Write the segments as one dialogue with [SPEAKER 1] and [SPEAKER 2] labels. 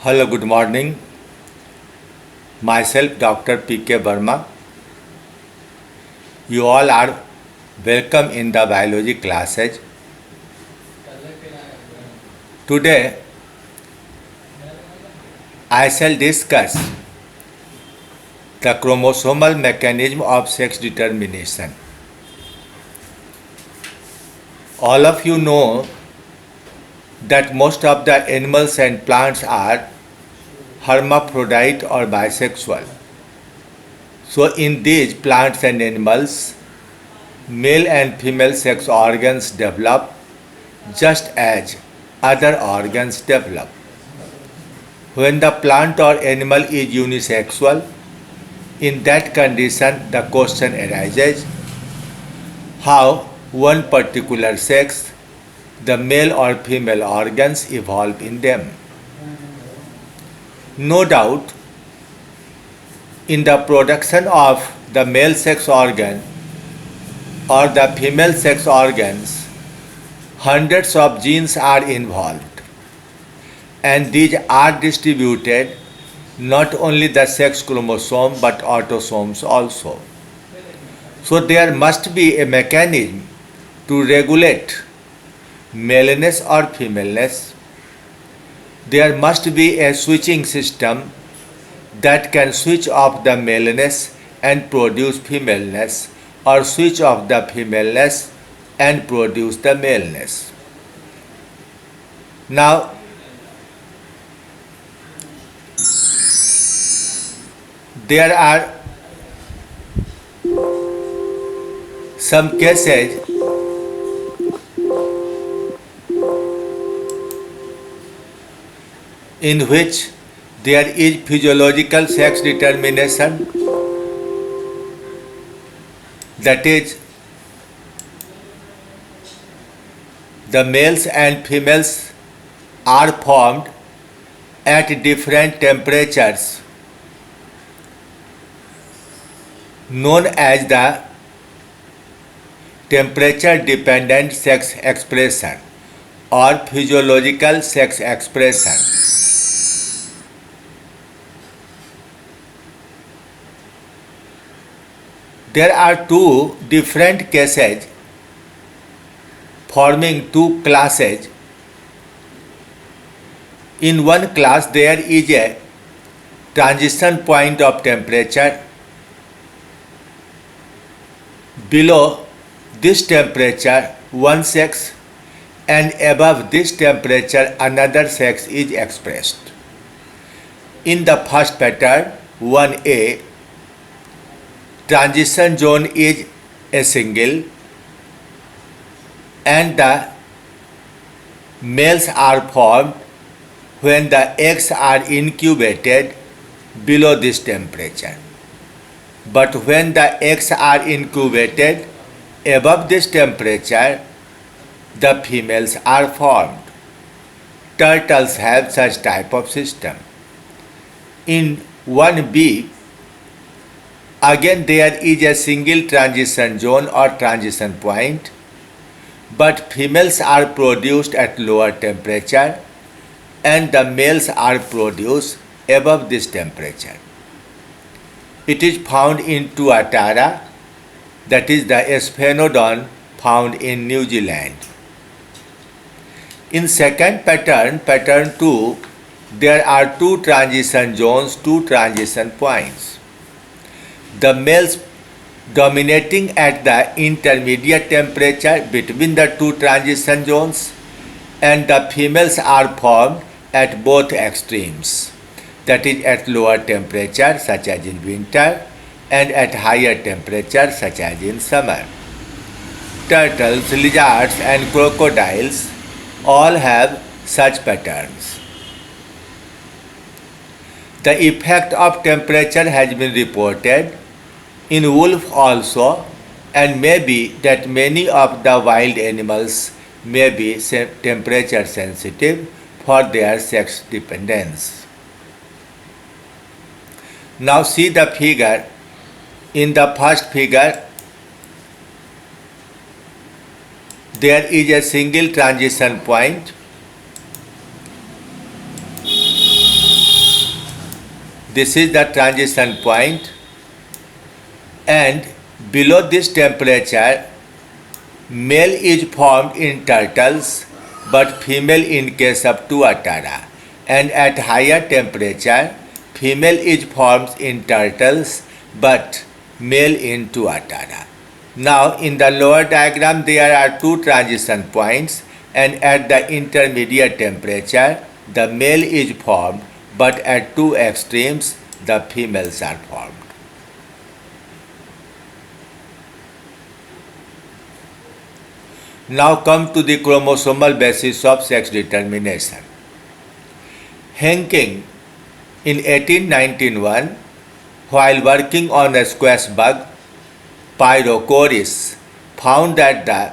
[SPEAKER 1] Hello, good morning. Myself, Dr. P.K. Verma. You all are welcome in the biology classes. Today, I shall discuss the chromosomal mechanism of sex determination. All of you know that most of the animals and plants are hermaphrodite or bisexual. So in these plants and animals, male and female sex organs develop just as other organs develop. When the plant or animal is unisexual, in that condition the question arises how one particular sex, the male or female organs evolve in them. No doubt, in the production of the male sex organ or the female sex organs, hundreds of genes are involved, and these are distributed not only the sex chromosome but autosomes also. So there must be a mechanism to regulate maleness or femaleness. There must be a switching system that can switch off the maleness and produce femaleness, or switch off the femaleness and produce the maleness. Now, there are some cases in which there is physiological sex determination, that is, the males and females are formed at different temperatures known as the temperature dependent sex expression or physiological sex expression. There are two different cases forming two classes. In one class there is a transition point of temperature. Below this temperature one sex and above this temperature another sex is expressed. In the first pattern 1a, transition zone is a single and the males are formed when the eggs are incubated below this temperature. But when the eggs are incubated above this temperature, the females are formed. Turtles have such type of system. In 1b, again there is a single transition zone or transition point, but females are produced at lower temperature and the males are produced above this temperature. It is found in Tuatara, that is the Sphenodon found in New Zealand. In second pattern, pattern 2, there are two transition zones, two transition points. The males dominating at the intermediate temperature between the two transition zones, and the females are formed at both extremes, that is at lower temperature such as in winter and at higher temperature such as in summer. Turtles, lizards and crocodiles all have such patterns. The effect of temperature has been reported in wolf also, and may be that many of the wild animals may be temperature sensitive for their sex dependence. Now see the figure. In the first figure, there is a single transition point This is the transition point, and below this temperature, male is formed in turtles but female in case of tuatara, and at higher temperature, female is formed in turtles but male in tuatara. Now in the lower diagram there are two transition points, and at the intermediate temperature the male is formed, but at two extremes the females are formed. Now come to the chromosomal basis of sex determination. Henking in 1891, while working on a squash bug, Pyrochoris, found that the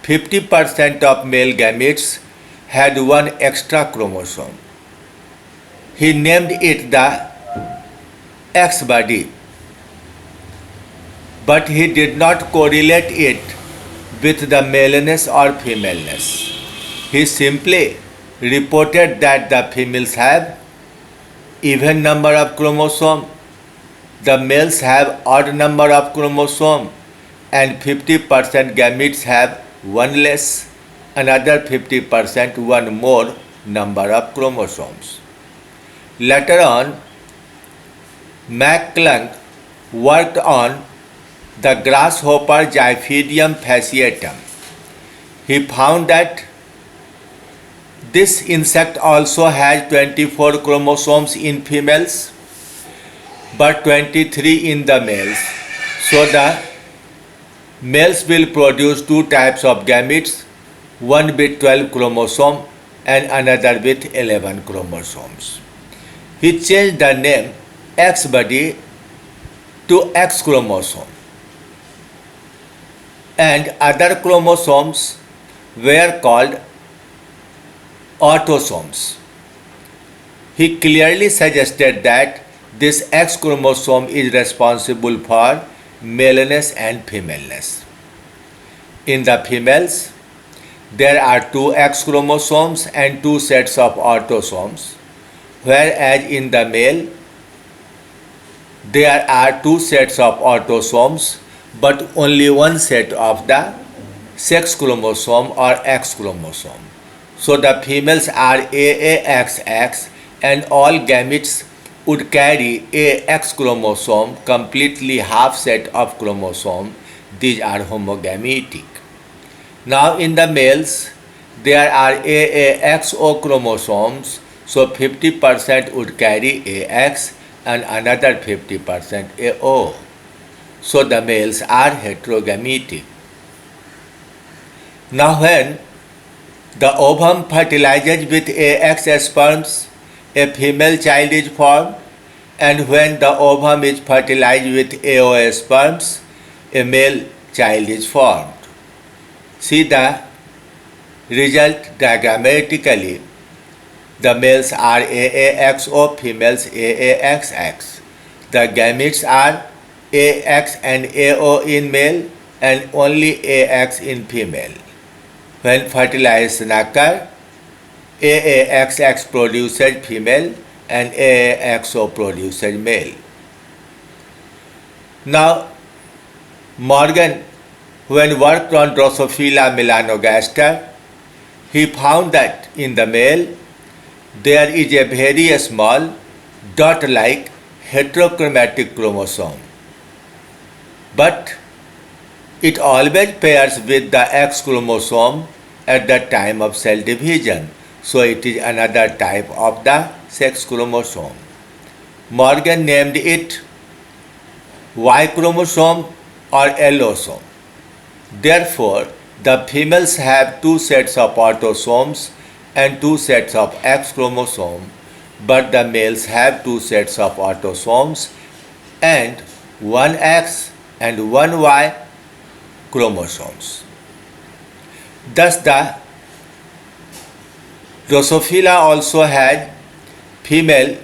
[SPEAKER 1] 50% of male gametes had one extra chromosome. He named it the X body, but he did not correlate it with the maleness or femaleness. He simply reported that the females have even number of chromosomes, the males have odd number of chromosomes, and 50% gametes have one less, another 50% one more number of chromosomes. Later on, McClung worked on the grasshopper Gyphidium fasciatum. He found that this insect also has 24 chromosomes in females but 23 in the males. So the males will produce two types of gametes, one with 12 chromosomes and another with 11 chromosomes. He changed the name X body to X chromosome, and other chromosomes were called autosomes. He clearly suggested that this X chromosome is responsible for maleness and femaleness. In the females, there are two X chromosomes and two sets of autosomes, whereas in the male, there are two sets of autosomes but only one set of the sex chromosome or X chromosome. So the females are AAXX, and all gametes would carry a X chromosome, completely half set of chromosome. These are homogametic. Now in the males, there are AAXO chromosomes, so 50% would carry AX and another 50% AO. So the males are heterogametic. Now when the ovum fertilizes with AX sperms, a female child is formed, and when the ovum is fertilized with AO sperms, a male child is formed. See the result diagrammatically. The males are AAXO, females AAXX. The gametes are AX and AO in male and only AX in female. When fertilization occurs, AAXX produces female and AAXO produces male. Now, Morgan, when worked on Drosophila melanogaster, he found that in the male, there is a very small dot-like heterochromatic chromosome, but it always pairs with the X chromosome at the time of cell division, so it is another type of the sex chromosome. Morgan named it Y chromosome or allosome. Therefore, the females have two sets of autosomes and two sets of X chromosome, but the males have two sets of autosomes and one X and one Y chromosomes. Thus the Drosophila also had female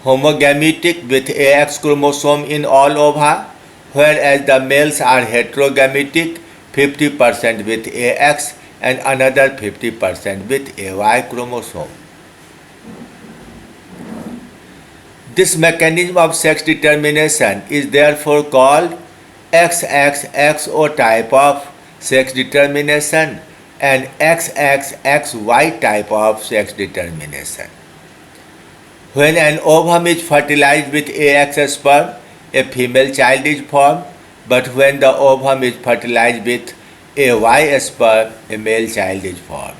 [SPEAKER 1] homogametic with AX chromosome in all ova, whereas the males are heterogametic, 50% with AX and another 50% with AY chromosome. This mechanism of sex determination is therefore called XXXO type of sex determination and XXXY type of sex determination. When an ovum is fertilized with AX sperm, a female child is formed, but when the ovum is fertilized with AY sperm, a male child is formed.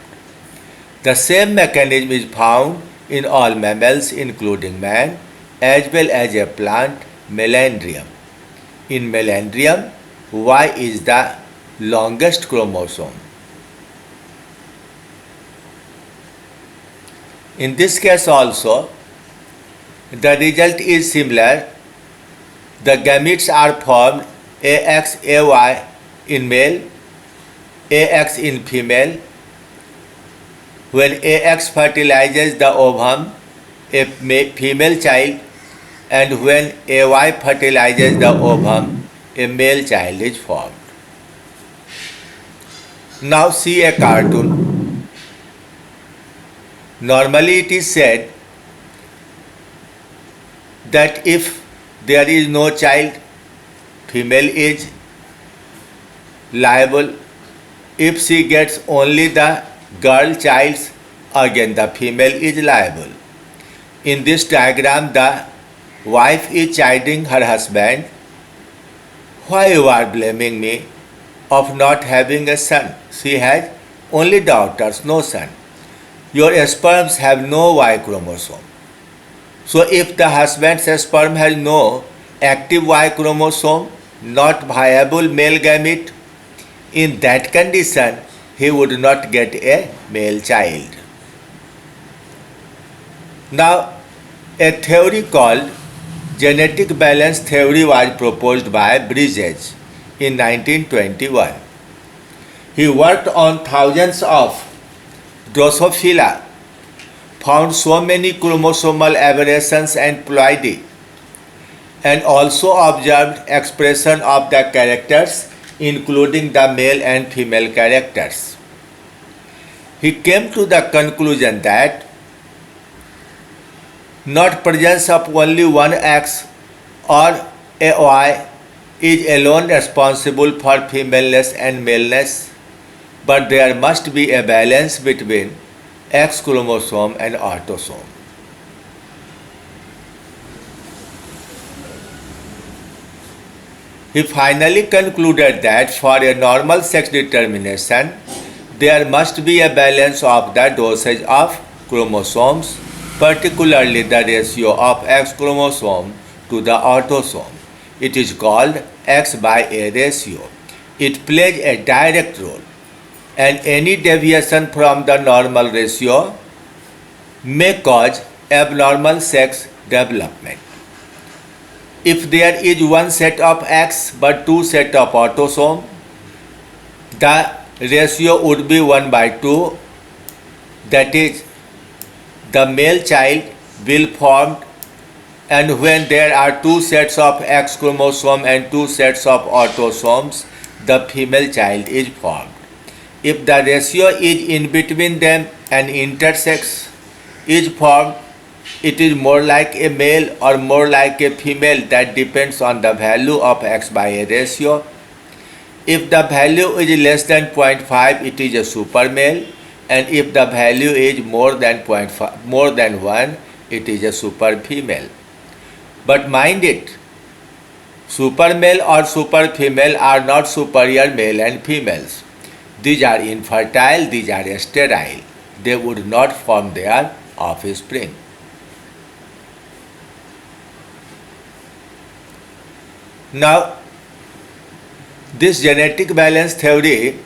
[SPEAKER 1] The same mechanism is found in all mammals, including man, as well as a plant, Melandrium. In Melandrium, Y is the longest chromosome. In this case also, the result is similar. The gametes are formed AX, AY in male, AX in female. When AX fertilizes the ovum, a female child, and when AY fertilizes the ovum, a male child is formed. Now see a cartoon. Normally it is said that if there is no child, female is liable. If she gets only the girl child, again the female is liable. In this diagram, the wife is chiding her husband, "Why you are blaming me of not having a son? She has only daughters, no son. Your sperms have no Y chromosome." So if the husband's sperm has no active Y chromosome, not viable male gamete, in that condition he would not get a male child. Now, a theory called genetic balance theory was proposed by Bridges in 1921. He worked on thousands of Drosophila, found so many chromosomal aberrations and ploidy, and also observed expression of the characters, including the male and female characters. He came to the conclusion that not presence of only one X or a Y is alone responsible for femaleness and maleness, but there must be a balance between X chromosome and autosome. He finally concluded that for a normal sex determination, there must be a balance of the dosage of chromosomes, particularly the ratio of X chromosome to the autosome. It is called X by A ratio. It plays a direct role, and any deviation from the normal ratio may cause abnormal sex development. If there is one set of X but two set of autosome, the ratio would be 1/2. That is, the male child will form, and when there are two sets of X chromosome and two sets of autosomes, the female child is formed. If the ratio is in between them and intersex is formed, it is more like a male or more like a female. That depends on the value of X by A ratio. If the value is less than 0.5, it is a super male, and if the value is more than 0.5, more than 1, it is a super female. But mind it, super male or super female are not superior male and females. These are infertile, these are sterile. They would not form their offspring. Now, this genetic balance theory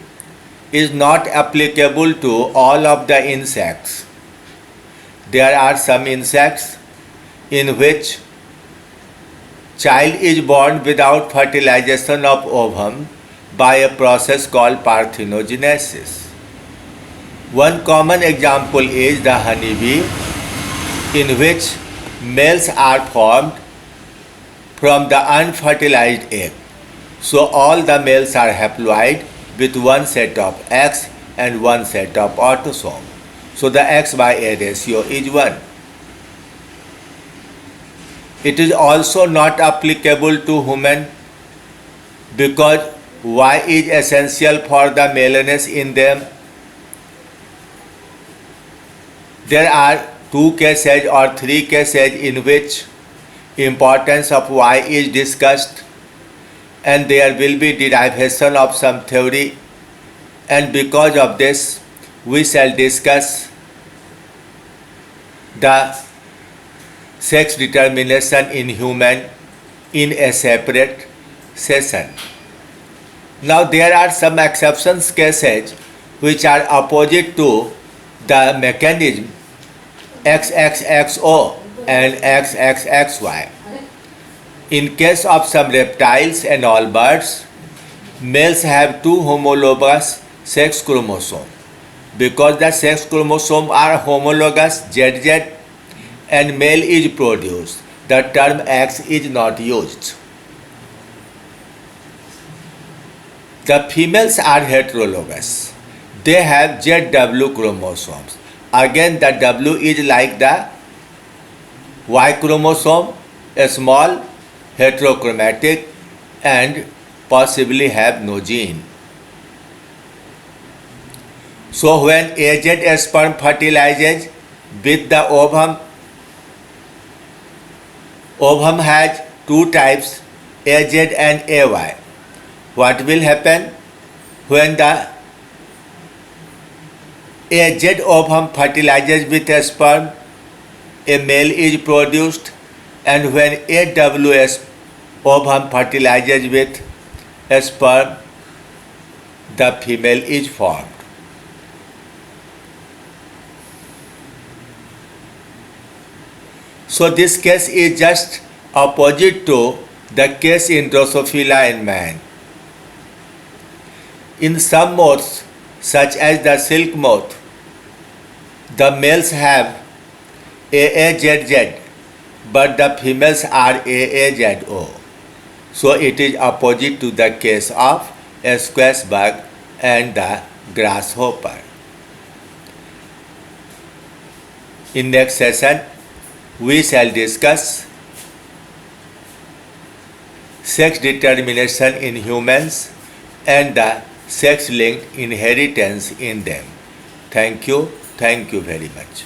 [SPEAKER 1] is not applicable to all of the insects. There are some insects in which child is born without fertilization of ovum by a process called parthenogenesis. One common example is the honeybee, in which males are formed from the unfertilized egg. So all the males are haploid with one set of X and one set of autosome. So the X by A ratio is 1. It is also not applicable to women because Y is essential for the maleness in them. There are 2 cases or 3 cases in which importance of Y is discussed, and there will be derivation of some theory, and because of this we shall discuss the sex determination in human in a separate session. Now there are some exceptions cases which are opposite to the mechanism XXXO and XXXY. In case of some reptiles and all birds, males have 2 homologous sex chromosomes. Because the sex chromosomes are homologous ZZ and male is produced, the term X is not used. The females are heterologous. They have ZW chromosomes. Again, the W is like the Y chromosome, a small, heterochromatic, and possibly have no gene. So when AZ sperm fertilizes with the ovum, ovum has 2 types, AZ and AY. What will happen when the AZ ovum fertilizes with a sperm? A male is produced, and when AWS ovum fertilizes with a sperm, the female is formed. So this case is just opposite to the case in Drosophila in man. In some moths, such as the silk moth, the males have AAZZ, but the females are AAZO. So it is opposite to the case of a squash bug and the grasshopper. In next session, we shall discuss sex determination in humans and the sex-linked inheritance in them. Thank you very much.